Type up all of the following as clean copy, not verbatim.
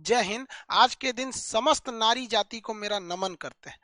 जय हिंद। आज के दिन समस्त नारी जाति को मेरा नमन करते हैं।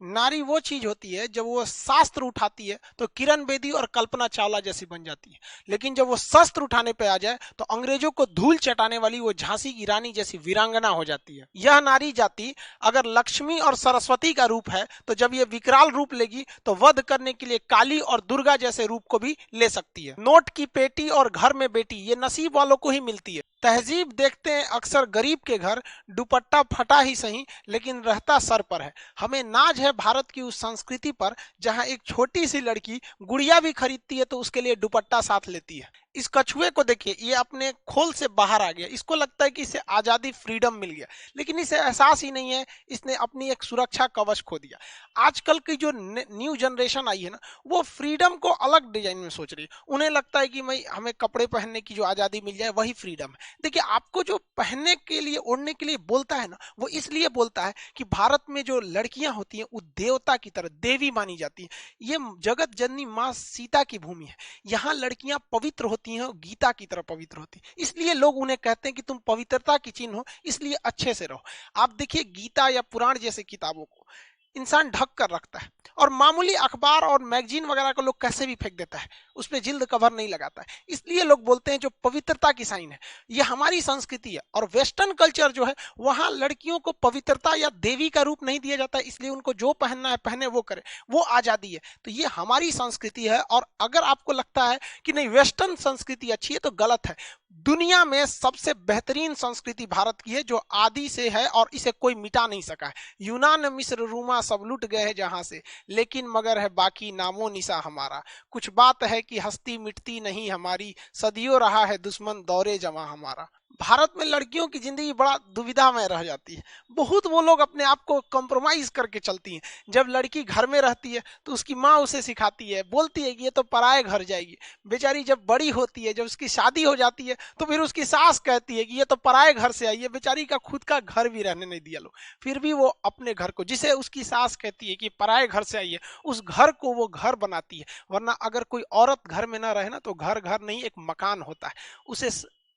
नारी वो चीज होती है जब वो शास्त्र उठाती है तो किरण बेदी और कल्पना चावला जैसी बन जाती है, लेकिन जब वो शस्त्र उठाने पे आ जाए तो अंग्रेजों को धूल चटाने वाली वो झांसी की रानी जैसी वीरांगना हो जाती है। यह नारी जाति अगर लक्ष्मी और सरस्वती का रूप है तो जब ये विकराल रूप लेगी तो वध करने के लिए काली और दुर्गा जैसे रूप को भी ले सकती है। नोट की पेटी और घर में बेटी ये नसीब वालों को ही मिलती है। तहजीब देखते हैं अक्सर गरीब के घर, दुपट्टा फटा ही सही लेकिन रहता सर पर है। हमें नाज है भारत की उस संस्कृति पर जहां एक छोटी सी लड़की गुड़िया भी खरीदती है तो उसके लिए दुपट्टा साथ लेती है। इस कछुए को देखिए, ये अपने खोल से बाहर आ गया। इसको लगता है कि इसे आजादी, फ्रीडम मिल गया, लेकिन इसे एहसास ही नहीं है इसने अपनी एक सुरक्षा कवच खो दिया। आजकल की जो न्यू जनरेशन आई है ना, वो फ्रीडम को अलग डिजाइन में सोच रही है। उन्हें लगता है कि भाई हमें कपड़े पहनने की जो आजादी मिल जाए वही फ्रीडम है। देखिए, आपको जो पहनने के लिए, ओढ़ने के लिए बोलता है ना, वो इसलिए बोलता है कि भारत में जो लड़कियां होती हैं वो देवता की तरह, देवी मानी जाती है। ये जगत जननी माँ सीता की भूमि है। यहाँ लड़कियां पवित्र होती हैं, गीता की तरह पवित्र होती हैं। इसलिए लोग उन्हें कहते हैं कि तुम पवित्रता की चिन्ह हो, इसलिए अच्छे से रहो। आप देखिए, गीता या पुराण जैसे किताबों को इंसान ढक कर रखता है और मामूली अखबार और मैगजीन वगैरह को लोग कैसे भी फेंक देता है, उस पर जिल्द कवर नहीं लगाता है। इसलिए लोग बोलते हैं जो पवित्रता की साइन है, ये हमारी संस्कृति है। और वेस्टर्न कल्चर जो है, वहां लड़कियों को पवित्रता या देवी का रूप नहीं दिया जाता है, इसलिए उनको जो पहनना है पहने, वो करे, वो आजादी है। तो ये हमारी संस्कृति है। और अगर आपको लगता है कि नहीं वेस्टर्न संस्कृति अच्छी है तो गलत है। दुनिया में सबसे बेहतरीन संस्कृति भारत की है, जो आदि से है और इसे कोई मिटा नहीं सका है। यूनान, मिस्र, रूमा सब लुट गए हैं जहां से, लेकिन मगर है बाकी नामो निशा हमारा। कुछ बात है कि हस्ती मिटती नहीं हमारी, सदियों रहा है दुश्मन दौरे जमा हमारा। भारत में लड़कियों की जिंदगी बड़ा दुविधा में रह जाती है। बहुत वो लोग अपने आप को कॉम्प्रोमाइज करके चलती हैं। जब लड़की घर में रहती है तो उसकी माँ उसे सिखाती है, बोलती है कि ये तो पराए घर जाएगी। बेचारी जब बड़ी होती है, जब उसकी शादी हो जाती है, तो फिर उसकी सास कहती है कि ये तो पराए घर से आई है। बेचारी का खुद का घर भी रहने नहीं दिया लोग, फिर भी वो अपने घर को, जिसे उसकी सास कहती है कि पराए घर से आई है, उस घर को वो घर बनाती है। वरना अगर कोई औरत घर में ना रहे ना, तो घर घर नहीं, एक मकान होता है। उसे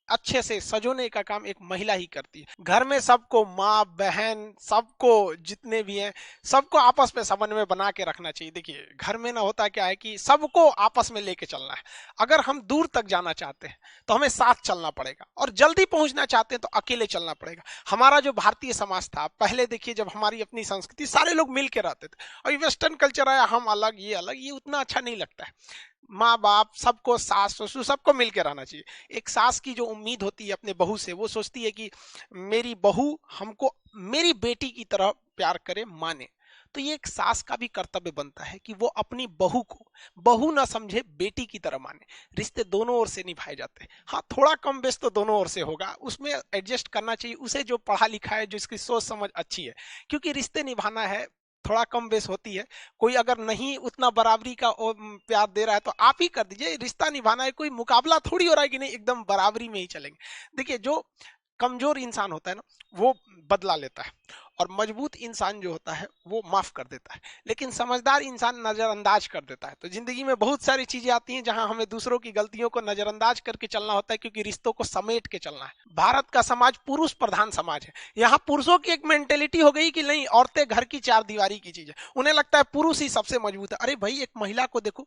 अच्छे से सजोने का काम एक महिला ही करती है। घर में सबको, माँ बहन सबको, जितने भी हैं सबको आपस में समन्वय बना के रखना चाहिए। देखिए, घर में ना होता क्या है कि सबको आपस में लेके चलना है। अगर हम दूर तक जाना चाहते हैं तो हमें साथ चलना पड़ेगा, और जल्दी पहुंचना चाहते हैं तो अकेले चलना पड़ेगा। हमारा जो भारतीय समाज था पहले, देखिए जब हमारी अपनी संस्कृति, सारे लोग मिल के रहते थे। और वेस्टर्न कल्चर आया, हम अलग, ये अलग, ये उतना अच्छा नहीं लगता है। माँ बाप सबको, सास ससुर सबको मिलकर रहना चाहिए। एक सास की जो उम्मीद होती है अपने बहू से, वो सोचती है कि मेरी बहू हमको मेरी बेटी की तरह प्यार करे, माने। तो ये एक सास का भी कर्तव्य बनता है कि वो अपनी बहू को बहू ना समझे, बेटी की तरह माने। रिश्ते दोनों ओर से निभाए जाते हैं। हाँ, थोड़ा कम बेस तो दोनों ओर से होगा, उसमें एडजस्ट करना चाहिए उसे, जो पढ़ा लिखा है, जो इसकी सोच समझ अच्छी है। क्योंकि रिश्ते निभाना है, थोड़ा कम बेस होती है। कोई अगर नहीं उतना बराबरी का प्यार दे रहा है तो आप ही कर दीजिए। रिश्ता निभाना है, कोई मुकाबला थोड़ी हो रहा है कि नहीं एकदम बराबरी में ही चलेंगे। देखिए, जो कमजोर इंसान होता है ना, वो बदला लेता है, और मजबूत इंसान जो होता है वो माफ कर देता है। लेकिन समझदार इंसान नजरअंदाज कर देता है। तो जिंदगी में बहुत सारी चीजें आती हैं जहां हमें दूसरों की गलतियों को नजरअंदाज करके चलना होता है, क्योंकि रिश्तों को समेट के चलना है। भारत का समाज पुरुष प्रधान समाज है। यहाँ पुरुषों की एक मेंटेलिटी हो गई कि नहीं, औरतें घर की चार दीवारी की चीज है। उन्हें लगता है पुरुष ही सबसे मजबूत है। अरे भाई, एक महिला को देखो,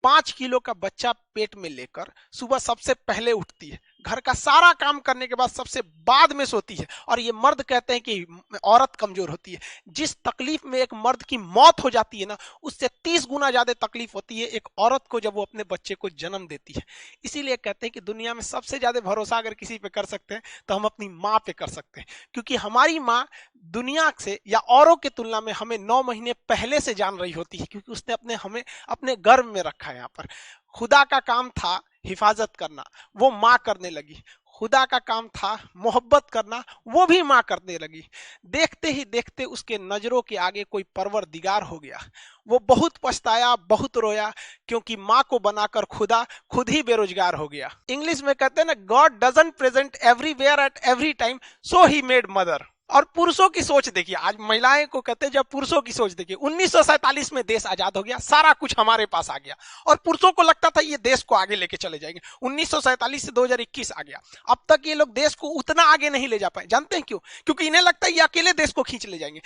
5 किलो का बच्चा पेट में लेकर सुबह सबसे पहले उठती है, घर का सारा काम करने के बाद सबसे बाद में सोती है। और ये मर्द कहते हैं कि औरत कमजोर होती है। जिस तकलीफ में एक मर्द की मौत हो जाती है ना, उससे 30 गुना ज्यादा तकलीफ होती है एक औरत को जब वो अपने बच्चे को जन्म देती है। इसीलिए कहते हैं कि दुनिया में सबसे ज्यादा भरोसा अगर किसी पे कर सकते हैं तो हम अपनी माँ पे कर सकते हैं। क्योंकि हमारी माँ दुनिया से या औरों की तुलना में हमें 9 महीने पहले से जान रही होती है, क्योंकि उसने हमें अपने गर्भ में रखा है। यहाँ पर खुदा का काम था हिफाजत करना, वो माँ करने लगी। खुदा का काम था मोहब्बत करना, वो भी माँ करने लगी। देखते ही देखते उसके नजरों के आगे कोई परवरदिगार हो गया। वो बहुत पछताया, बहुत रोया, क्योंकि माँ को बनाकर खुदा खुद ही बेरोजगार हो गया। इंग्लिश में कहते हैं ना, God doesn't present everywhere at every time, so he made mother. और पुरुषों की सोच देखिए, आज महिलाएं को कहते हैं, जब पुरुषों की सोच देखिए, 1947 में देश आजाद हो गया, सारा कुछ हमारे पास आ गया, और पुरुषों को लगता था ये देश को आगे लेके चले जाएंगे। 1947 से 2021 आ गया, अब तक ये लोग देश को उतना आगे नहीं ले जा पाए। जानते हैं क्यों? क्योंकि इन्हें लगता है ये अकेले देश को खींच ले जाएंगे।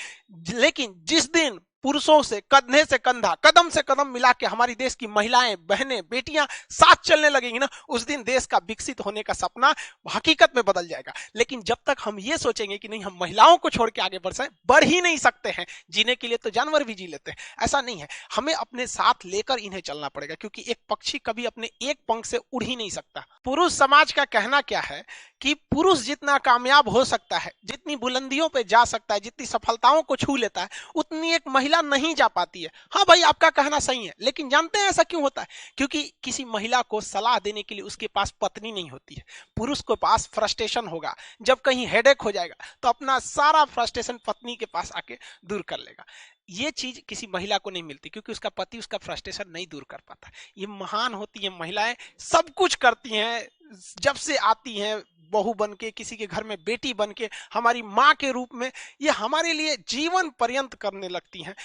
लेकिन जिस दिन पुरुषों से कंधे से कंधा, कदम से कदम मिला के हमारी देश की महिलाएं, बहनें, बेटियां साथ चलने लगेंगी ना, उस दिन देश का विकसित होने का सपना हकीकत में बदल जाएगा। लेकिन जब तक हम ये सोचेंगे कि नहीं, हम महिलाओं को छोड़ के आगे बढ़ ही नहीं सकते हैं, जीने के लिए तो जानवर भी जी लेते हैं, ऐसा नहीं है। हमें अपने साथ लेकर इन्हें चलना पड़ेगा, क्योंकि एक पक्षी कभी अपने एक पंख से उड़ ही नहीं सकता। पुरुष समाज का कहना क्या है कि पुरुष जितना कामयाब हो सकता है, जितनी बुलंदियों पे जा सकता है, जितनी सफलताओं को छू लेता है, उतनी एक महिला नहीं जा पाती है। हाँ भाई, आपका कहना सही है, लेकिन जानते हैं ऐसा क्यों होता है? क्योंकि किसी महिला को सलाह देने के लिए उसके पास पत्नी नहीं होती है। पुरुष के पास फ्रस्ट्रेशन होगा, जब कहीं हेडेक हो जाएगा तो अपना सारा फ्रस्ट्रेशन पत्नी के पास आके दूर कर लेगा। ये चीज किसी महिला को नहीं मिलती, क्योंकि उसका पति उसका फ्रस्ट्रेशन नहीं दूर कर पाता। ये महान होती है महिलाएं, सब कुछ करती हैं। जब से आती हैं बहू बन के, किसी के घर में बेटी बन के, हमारी माँ के रूप में, ये हमारे लिए जीवन पर्यंत करने लगती हैं।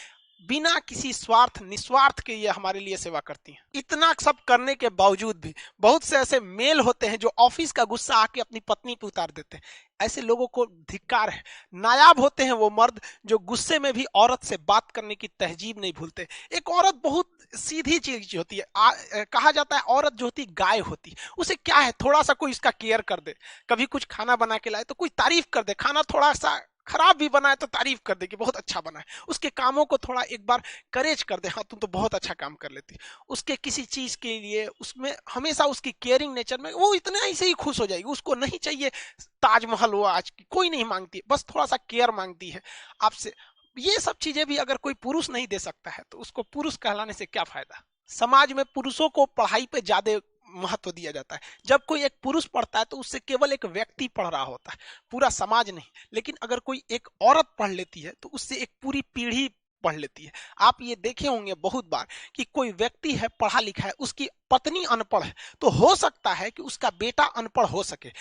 बिना किसी स्वार्थ, निस्वार्थ के ये हमारे लिए सेवा करती हैं। इतना सब करने के बावजूद भी बहुत से ऐसे मेल होते हैं जो ऑफिस का गुस्सा आके अपनी पत्नी पे उतार देते हैं। ऐसे लोगों को धिक्कार है। नायाब होते हैं वो मर्द जो गुस्से में भी औरत से बात करने की तहजीब नहीं भूलते। एक औरत बहुत सीधी चीज होती है। कहा जाता है औरत जो होती गाय होती, उसे क्या है, थोड़ा सा कोई इसका केयर कर दे, कभी कुछ खाना बना के लाए तो कोई तारीफ कर दे, खाना थोड़ा सा खराब भी बना है तो तारीफ कर दे कि बहुत अच्छा बना है, उसके कामों को थोड़ा एक बार करेज कर दे, हाँ तुम तो बहुत अच्छा काम कर लेती, उसके किसी चीज के लिए उसमें हमेशा उसकी केयरिंग नेचर में वो इतना ऐसे ही खुश हो जाएगी। उसको नहीं चाहिए ताजमहल हो आज की, कोई नहीं मांगती, बस थोड़ा सा केयर मांगती है आपसे। ये सब चीजें भी अगर कोई पुरुष नहीं दे सकता है तो उसको पुरुष कहलाने से क्या फायदा? समाज में पुरुषों को पढ़ाई पे ज्यादा महत्व दिया जाता है। जब कोई एक पुरुष पढ़ता है तो उससे केवल एक व्यक्ति पढ़ रहा होता है, पूरा समाज नहीं। लेकिन अगर कोई एक औरत पढ़ लेती है तो उससे एक पूरी पीढ़ी पढ़ लेती है। आप ये देखे होंगे बहुत बार कि कोई व्यक्ति है पढ़ा लिखा है, उसकी पत्नी अनपढ़ है, तो हो सकता है कि उसका बेटा अनपढ़ हो सके,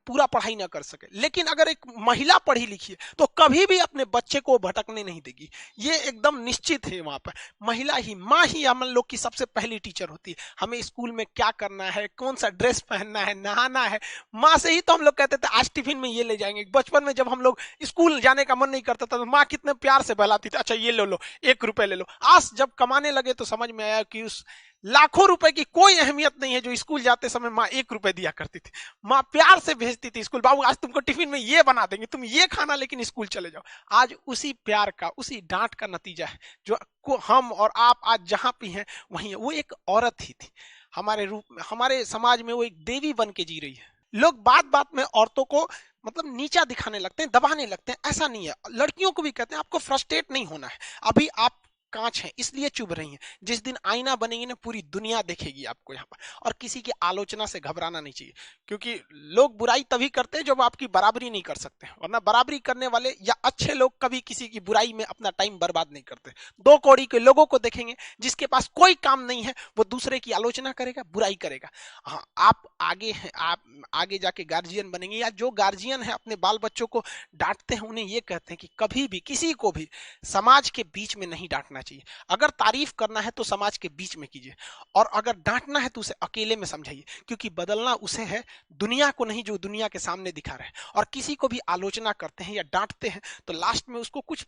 पूरा पढ़ाई ना कर सके। लेकिन अगर एक महिला पढ़ी लिखी है तो कभी भी अपने बच्चे को भटकने नहीं देगी, ये एकदम निश्चित है। वहां पर महिला ही, माँ ही हम लोग की सबसे पहली टीचर होती है। हमें स्कूल में क्या करना है, कौन सा ड्रेस पहनना है, नहाना है, माँ से ही तो हम लोग कहते थे आज टिफिन में ये ले जाएंगे। बचपन में जब हम लोग स्कूल जाने का मन नहीं करता था तो माँ कितने प्यार से बहलाती थी, अच्छा ये ले लो, 1 रुपए ले लो। आज जब कमाने लगे तो समझ में आया कि उस लाखों रुपए की कोई अहमियत नहीं है जो स्कूल जाते समय माँ 1 रुपए दिया करती थी। माँ प्यार से भेजती थी स्कूल, बाबू आज तुमको टिफिन में ये बना देंगे, तुम ये खाना लेकिन स्कूल चले जाओ। आज उसी प्यार का, उसी डांट का नतीजा है जो को हम और आप आज जहां भी हैं वहीं है। वो एक औरत ही थी हमारे रूप में, हमारे समाज में वो एक देवी बन के जी रही है। लोग बात बात में औरतों को मतलब नीचा दिखाने लगते हैं, दबाने लगते हैं। ऐसा नहीं है। लड़कियों को भी कहते हैं आपको फ्रस्ट्रेट नहीं होना है, अभी आप कांच है इसलिए चुभ रही हैं। जिस दिन आईना बनेगी ना पूरी दुनिया देखेगी आपको यहाँ पर। और किसी की आलोचना से घबराना नहीं चाहिए, क्योंकि लोग बुराई तभी करते हैं जब आपकी बराबरी नहीं कर सकते, वरना बराबरी करने वाले या अच्छे लोग कभी किसी की बुराई में अपना टाइम बर्बाद नहीं करते। 2 कौड़ी के लोगों को देखेंगे जिसके पास कोई काम नहीं है, वो दूसरे की आलोचना करेगा, बुराई करेगा। हाँ, आप आगे हैं, आप आगे जाके गार्जियन बनेंगे, या जो गार्जियन है अपने बाल बच्चों को डांटते हैं, उन्हें ये कहते हैं कि कभी भी किसी को भी समाज के बीच में नहीं डांटना चाहिए। अगर तारीफ करना है तो समाज के बीच में कीजिए, और अगर डांटना है तो उसे अकेले में समझाइए, क्योंकि बदलना उसे है, दुनिया को नहीं जो दुनिया के सामने दिखा रहे हैं। और किसी को भी आलोचना करते हैं या डांटते हैं तो लास्ट में उसको कुछ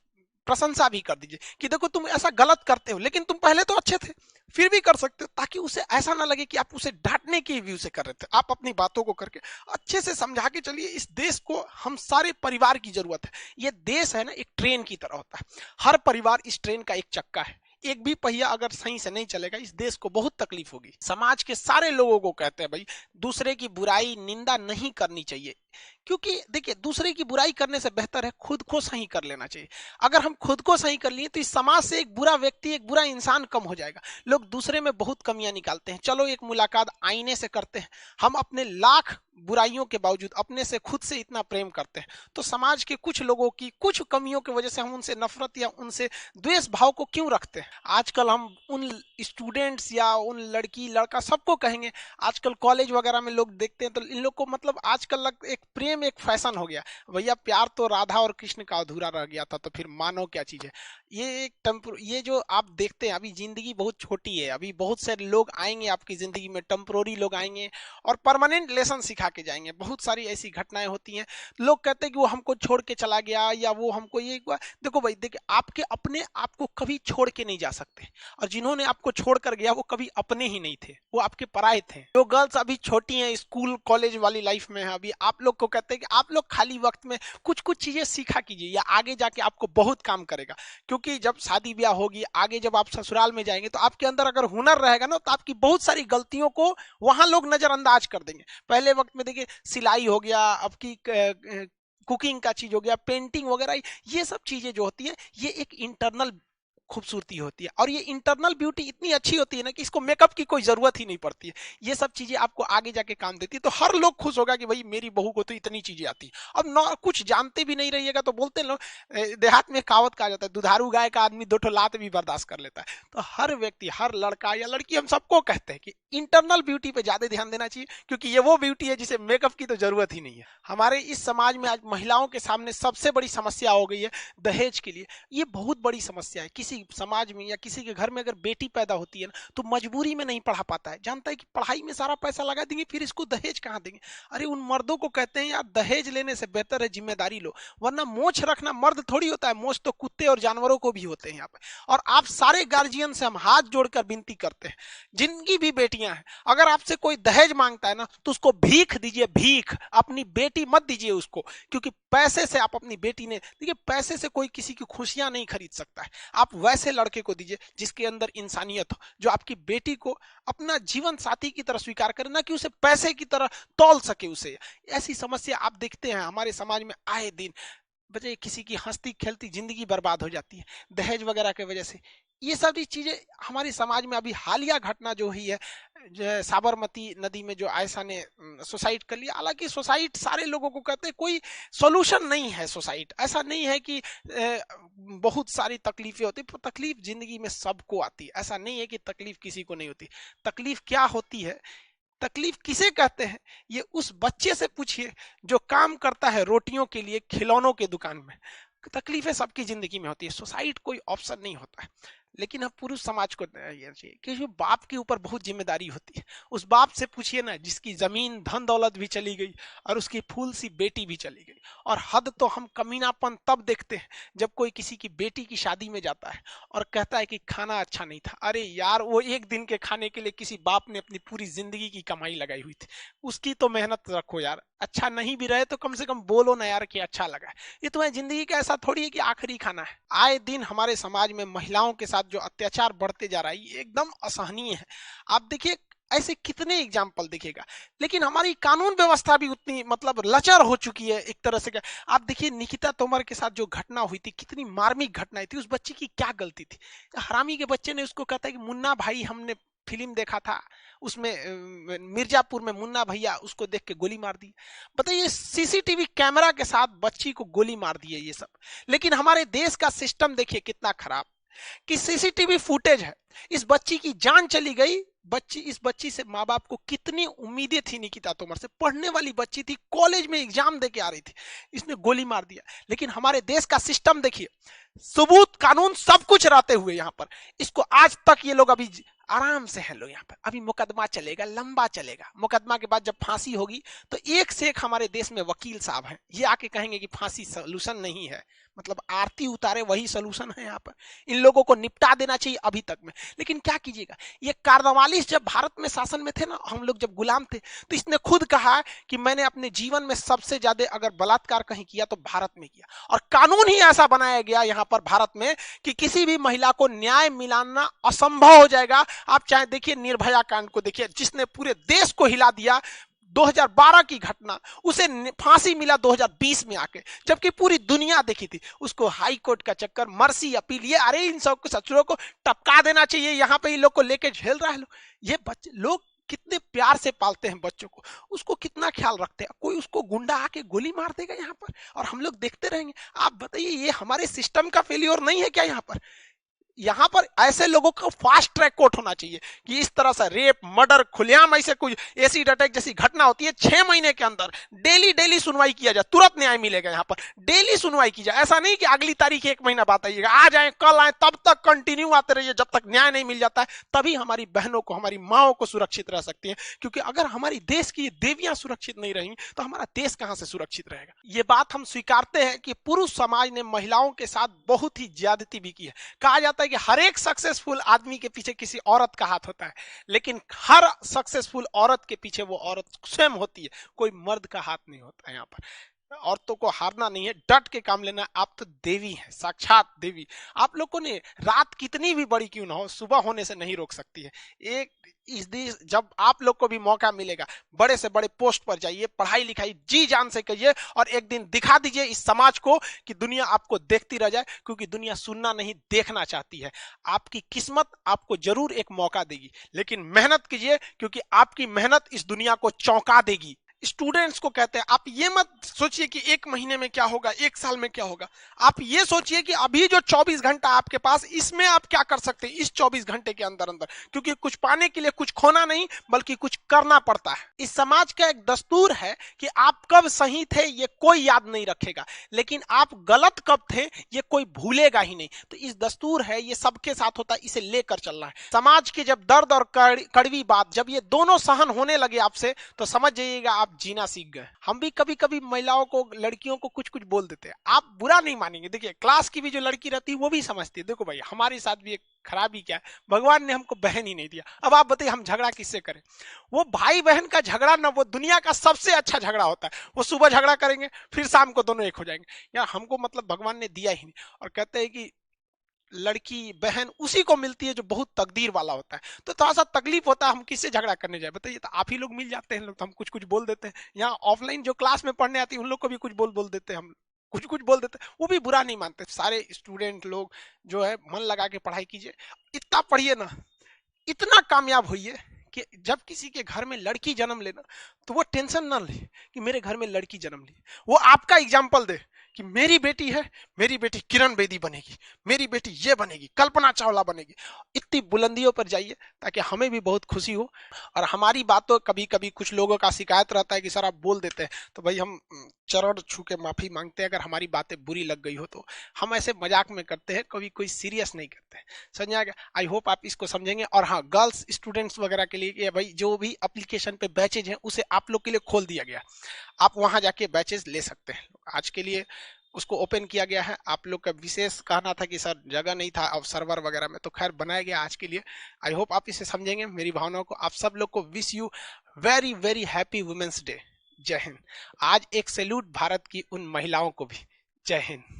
प्रशंसा भी कर दीजिए कि देखो तुम ऐसा गलत करते हो लेकिन तुम पहले तो अच्छे थे, फिर भी कर सकते हो, ताकि उसे ऐसा ना लगे कि आप उसे डांटने के व्यू से कर रहे थे। आप अपनी बातों को करके अच्छे से समझा के चलिए। इस देश को हम सारे परिवार की जरूरत है। ये देश है ना एक ट्रेन की तरह होता है, हर परिवार इस ट्रेन का एक चक्का है। एक भी पहिया अगर सही से नहीं चलेगा इस देश को बहुत तकलीफ होगी। समाज के सारे लोगों को कहते हैं भाई दूसरे की बुराई निंदा नहीं करनी चाहिए, क्योंकि देखिए दूसरे की बुराई करने से बेहतर है खुद को सही कर लेना चाहिए। अगर हम खुद को सही कर लिए तो इस समाज से एक बुरा व्यक्ति, एक बुरा इंसान कम हो जाएगा। लोग दूसरे में बहुत कमियां निकालते हैं, चलो एक मुलाकात आईने से करते हैं। हम अपने लाख बुराइयों के बावजूद अपने से खुद से इतना प्रेम करते हैं, तो समाज के कुछ लोगों की कुछ कमियों की वजह से हम उनसे नफरत या उनसे द्वेष भाव को क्यों रखते हैं? आजकल हम उन स्टूडेंट्स या उन लड़की लड़का सबको कहेंगे, आजकल कॉलेज वगैरह में लोग देखते हैं तो इन लोग को मतलब आजकल एक एक प्रेम एक फैशन हो गया। भैया प्यार तो राधा और कृष्ण का अधूरा रह गया था, तो फिर मानो क्या चीज है। ये एक ये जो आप देखते हैं, अभी जिंदगी बहुत छोटी है, अभी बहुत से लोग आएंगे आपकी जिंदगी में, टेम्पोररी लोग आएंगे और परमानेंट लेसन सिखा के जाएंगे। बहुत सारी ऐसी घटनाएं होती हैं, लोग कहते हैं कि वो हमको छोड़ के चला गया या वो हमको ये हुआ। देखो भाई, देखिए आपके अपने आप को कभी छोड़ के नहीं जा सकते, और जिन्होंने आपको छोड़ कर गया वो कभी अपने ही नहीं थे, वो आपके पराये थे। जो गर्ल्स अभी छोटी हैं, स्कूल कॉलेज वाली लाइफ में है, अभी आप लोग को कहते हैं कि आप लोग खाली वक्त में कुछ कुछ चीजें सीखा कीजिए, या आगे जाके आपको बहुत काम करेगा। क्योंकि जब शादी ब्याह होगी, आगे जब आप ससुराल में जाएंगे, तो आपके अंदर अगर हुनर रहेगा ना, तो आपकी बहुत सारी गलतियों को वहां लोग नजरअंदाज कर देंगे। पहले वक्त में देखिए, सिलाई हो गया, आपकी कुकिंग का चीज हो गया, पेंटिंग वगैरह, ये सब चीजें जो होती है, ये एक इंटरनल खूबसूरती होती है, और ये इंटरनल ब्यूटी इतनी अच्छी होती है ना कि इसको मेकअप की कोई जरूरत ही नहीं पड़ती है। ये सब चीजें आपको आगे जाके काम देती है, तो हर लोग खुश होगा कि भाई मेरी बहू को तो इतनी चीजें आती है। अब ना कुछ जानते भी नहीं रहिएगा तो बोलते लोग, देहात में कहावत कहा जाता है, दुधारू गाय का आदमी दो ठो लात भी बर्दाश्त कर लेता है। तो हर व्यक्ति, हर लड़का या लड़की, हम सबको कहते हैं कि इंटरनल ब्यूटी पे ज्यादा ध्यान देना चाहिए, क्योंकि ये वो ब्यूटी है जिसे मेकअप की तो जरूरत ही नहीं है। हमारे इस समाज में आज महिलाओं के सामने सबसे बड़ी समस्या हो गई है दहेज के लिए। ये बहुत बड़ी समस्या है। किसी समाज में या किसी के घर में अगर बेटी पैदा होती है ना, तो मजबूरी में नहीं पढ़ा पाता है, जानता है कि पढ़ाई में सारा पैसा लगा देंगे, फिर इसको दहेज कहाँ देंगे। अरे उन मर्दों को कहते हैं यार, दहेज लेने से बेहतर है जिम्मेदारी लो, वरना मोछ रखना मर्द थोड़ी होता है, मोछ तो कुत्ते और जानवरों को भी होते हैं यहाँ पे। और आप सारे गार्जियन से हम हाथ जोड़कर विनती करते हैं, जिनकी भी बेटियां हैं, अगर आपसे कोई दहेज मांगता है ना, तो उसको भीख दीजिए, भीख। अपनी बेटी मत दीजिए उसको, क्योंकि पैसे से आप अपनी बेटी ने, देखिए पैसे से कोई किसी की खुशियां नहीं खरीद सकता है। आप वैसे लड़के को दीजिए जिसके अंदर इंसानियत हो, जो आपकी बेटी को अपना जीवन साथी की तरह स्वीकार करे, ना कि उसे पैसे की तरह तौल सके उसे। ऐसी समस्या आप देखते हैं हमारे समाज में आए दिन। बच्चे किसी की हंसती खेलती जिंदगी बर्बाद हो जाती है दहेज वगैरह की वजह से। ये सारी चीजें हमारे समाज में अभी हालिया घटना जो हुई है, जो साबरमती नदी में जो आयशा ने सुसाइड कर लिया। हालांकि सुसाइड सारे लोगों को कहते हैं, कोई सोल्यूशन नहीं है सुसाइड। ऐसा नहीं है कि बहुत सारी तकलीफें होती, तकलीफ जिंदगी में सबको आती है। ऐसा नहीं है कि तकलीफ किसी को नहीं होती। तकलीफ क्या होती है, तकलीफ किसे कहते हैं, ये उस बच्चे से पूछिए जो काम करता है रोटियों के लिए खिलौनों के दुकान में। तकलीफें सबकी जिंदगी में होती है, सुसाइड कोई ऑप्शन नहीं होता है। लेकिन हम पुरुष समाज को ये चाहिए कि बाप के ऊपर बहुत जिम्मेदारी होती है। उस बाप से पूछिए ना जिसकी जमीन धन दौलत भी चली गई और उसकी फूल सी बेटी भी चली गई। और हद तो हम कमीनापन तब देखते हैं जब कोई किसी की बेटी की शादी में जाता है और कहता है कि खाना अच्छा नहीं था। अरे यार, वो एक दिन के खाने के लिए किसी बाप ने अपनी पूरी जिंदगी की कमाई लगाई हुई थी, उसकी तो मेहनत रखो यार। अच्छा नहीं भी रहे तो कम से कम बोलो ना यार कि अच्छा लगा। ये तुम्हारी जिंदगी का ऐसा थोड़ी है कि आखिरी खाना है। आए दिन हमारे समाज में महिलाओं के साथ जो अत्याचार बढ़ते जा रहा है, ये एकदम असहनीय है। आप देखिए ऐसे कितने एग्जाम्पल दिखेगा। लेकिन हमारी कानून व्यवस्था भी उतनी मतलब लचर हो चुकी है एक तरह से। आप देखिए निकिता तोमर के साथ जो घटना हुई थी, कितनी मार्मिक घटना थी। उस बच्ची की क्या गलती थी? हरामी के बच्चे ने उसको कहता है कि मुन्ना भाई, हमने फिल्म देखा था, उसमें मिर्जापुर में मुन्ना भैया, उसको देख के गोली मार दी। बताइए, सीसीटीवी कैमरा के साथ बच्ची को गोली मार दी है ये सब। लेकिन हमारे देश का सिस्टम देखिए कितना खराब कि सीसीटीवी फुटेज है, इस बच्ची की जान चली गई। इस बच्ची से माँ बाप को कितनी उम्मीदें थी। निकिता तोमर से पढ़ने वाली बच्ची थी, कॉलेज में एग्जाम दे के आ रही थी, इसने गोली मार दिया। लेकिन हमारे देश का सिस्टम देखिए, सबूत कानून सब कुछ रहते हुए यहाँ पर इसको आज तक ये लोग अभी आराम से हैं लोग यहाँ पर। अभी मुकदमा चलेगा, लंबा चलेगा। मुकदमा के बाद जब फांसी होगी तो एक से एक हमारे देश में वकील साहब हैं, ये आके कहेंगे कि फांसी सोल्यूशन नहीं है, मतलब आरती उतारे वही सोल्यूशन है। यहाँ पर इन लोगों को निपटा देना चाहिए अभी तक में। लेकिन क्या कीजिएगा, ये कार्नवालिस जब भारत में शासन में थे ना, हम लोग जब गुलाम थे, तो इसने खुद कहा कि मैंने अपने जीवन में सबसे ज्यादा अगर बलात्कार कहीं किया तो भारत में किया। और कानून ही ऐसा बनाया गया यहाँ पर भारत में कि किसी भी महिला को न्याय मिलाना असंभव हो जाएगा। आप चाहे देखिए निर्भया कांड को देखिए, जिसने पूरे देश को हिला दिया। 2012 की घटना, उसे फांसी मिला 2020 में आके, जबकि पूरी दुनिया देखी थी। उसको हाई कोर्ट का चक्कर, मर्सी अपील, ये अरे इन सब सचुरों को टपका देना चाहिए। यहाँ पे इन लोग को लेके झेल रहा है। ये बच्चे लोग कितने प्यार से पालते हैं बच्चों को, उसको कितना ख्याल रखते हैं। कोई उसको गुंडा आके गोली मार देगा यहाँ पर और हम लोग देखते रहेंगे। आप बताइए, ये हमारे सिस्टम का फेलियर नहीं है क्या यहाँ पर? यहाँ पर ऐसे लोगों को फास्ट ट्रैक कोर्ट होना चाहिए कि इस तरह से रेप, मर्डर, खुलेआम ऐसे कोई एसिड अटैक जैसी घटना होती है 6 महीने के अंदर डेली डेली सुनवाई किया जाए, तुरंत न्याय मिलेगा। यहाँ पर डेली सुनवाई की जाए, ऐसा नहीं कि अगली तारीख 1 महीना बाद आइएगा, आज आए कल आए, तब तक कंटिन्यू आते रहिए जब तक न्याय नहीं मिल जाता है। तभी हमारी बहनों को, हमारी माओ को सुरक्षित रह सकती है, क्योंकि अगर हमारी देश की देवियां सुरक्षित नहीं रहेंगी तो हमारा देश कहां से सुरक्षित रहेगा। ये बात हम स्वीकारते हैं कि पुरुष समाज ने महिलाओं के साथ बहुत ही ज्यादती भी की है। कहा जाता है कि हर एक सक्सेसफुल आदमी के पीछे किसी औरत का हाथ होता है, लेकिन हर सक्सेसफुल औरत के पीछे वो औरत स्वयं होती है, कोई मर्द का हाथ नहीं होता है। यहाँ पर औरतों को हारना नहीं है, डट के काम लेना है। आप तो देवी हैं, साक्षात देवी। आप लोगों ने रात कितनी भी बड़ी क्यों ना हो, सुबह होने से नहीं रोक सकती है। एक इस दिन जब आप लोग को भी मौका मिलेगा, बड़े से बड़े पोस्ट पर जाइए, पढ़ाई लिखाई जी जान से करिए, और एक दिन दिखा दीजिए इस समाज को कि दुनिया आपको देखती रह जाए, क्योंकि दुनिया सुनना नहीं देखना चाहती है। आपकी किस्मत आपको जरूर एक मौका देगी, लेकिन मेहनत कीजिए, क्योंकि आपकी मेहनत इस दुनिया को चौंका देगी। स्टूडेंट्स को कहते हैं, आप ये मत सोचिए कि 1 महीने में क्या होगा, 1 साल में क्या होगा। आप ये सोचिए कि अभी जो 24 घंटा आपके पास, इसमें आप क्या कर सकते हैं इस 24 घंटे के अंदर अंदर, क्योंकि कुछ पाने के लिए कुछ खोना नहीं बल्कि कुछ करना पड़ता है। इस समाज का एक दस्तूर है कि आप कब सही थे ये कोई याद नहीं रखेगा, लेकिन आप गलत कब थे ये कोई भूलेगा ही नहीं। तो इस दस्तूर है, ये सबके साथ होता है, इसे लेकर चलना है। समाज के जब दर्द और कड़वी बात जब ये दोनों सहन होने लगे आपसे, तो समझ जाइएगा आप जीना सीख गए। हम भी कभी कभी महिलाओं को, लड़कियों को कुछ कुछ बोल देते हैं, आप बुरा नहीं मानेंगे। देखिए क्लास की भी जो लड़की रहती है वो भी समझती है, देखो भाई हमारे साथ भी एक खराबी क्या है, भगवान ने हमको बहन ही नहीं दिया। अब आप बताइए हम झगड़ा किससे करें। वो भाई बहन का झगड़ा ना, वो दुनिया का सबसे अच्छा झगड़ा होता है। वो सुबह झगड़ा करेंगे, फिर शाम को दोनों एक हो जाएंगे। यार हमको मतलब भगवान ने दिया ही नहीं। और कहते हैं कि लड़की बहन उसी को मिलती है जो बहुत तकदीर वाला होता है। तो थोड़ा सा तकलीफ होता है, हम किससे झगड़ा करने जाए बताइए। तो आप ही लोग मिल जाते हैं लोग, तो हम कुछ कुछ बोल देते हैं। यहाँ ऑफलाइन जो क्लास में पढ़ने आती है उन लोग को भी कुछ बोल बोल देते हैं, हम कुछ कुछ बोल देते हैं, वो भी बुरा नहीं मानते। सारे स्टूडेंट लोग जो है मन लगा के पढ़ाई कीजिए, इतना पढ़िए ना, इतना कामयाब होइए कि जब किसी के घर में लड़की जन्म लेना तो वो टेंशन ना ले कि मेरे घर में लड़की जन्म ली। वो आपका एग्जाम्पल दे कि मेरी बेटी है, मेरी बेटी किरण बेदी बनेगी, मेरी बेटी ये बनेगी, कल्पना चावला बनेगी। इतनी बुलंदियों पर जाइए ताकि हमें भी बहुत खुशी हो। और हमारी बातों, कभी कभी कुछ लोगों का शिकायत रहता है कि सर आप बोल देते हैं, तो भाई हम चरण छू के माफी मांगते हैं अगर हमारी बातें बुरी लग गई हो तो। हम ऐसे मजाक में करते हैं, कभी कोई सीरियस नहीं करते हैं, समझ आ गया। आई होप आप इसको समझेंगे। और हाँ, गर्ल्स स्टूडेंट्स वगैरह के लिए भाई जो भी एप्लीकेशन पे बैचेज हैं उसे आप लोग के लिए खोल दिया गया, आप वहां जाके बैचेज ले सकते हैं। आज के लिए उसको ओपन किया गया है। आप लोग का विशेष कहना था कि सर जगह नहीं था अब सर्वर वगैरह में, तो खैर बनाया गया आज के लिए। आई होप आप इसे समझेंगे मेरी भावनाओं को। आप सब लोग को wish you very very happy women's day. जय हिंद। आज एक सैल्यूट भारत की उन महिलाओं को भी। जय हिंद।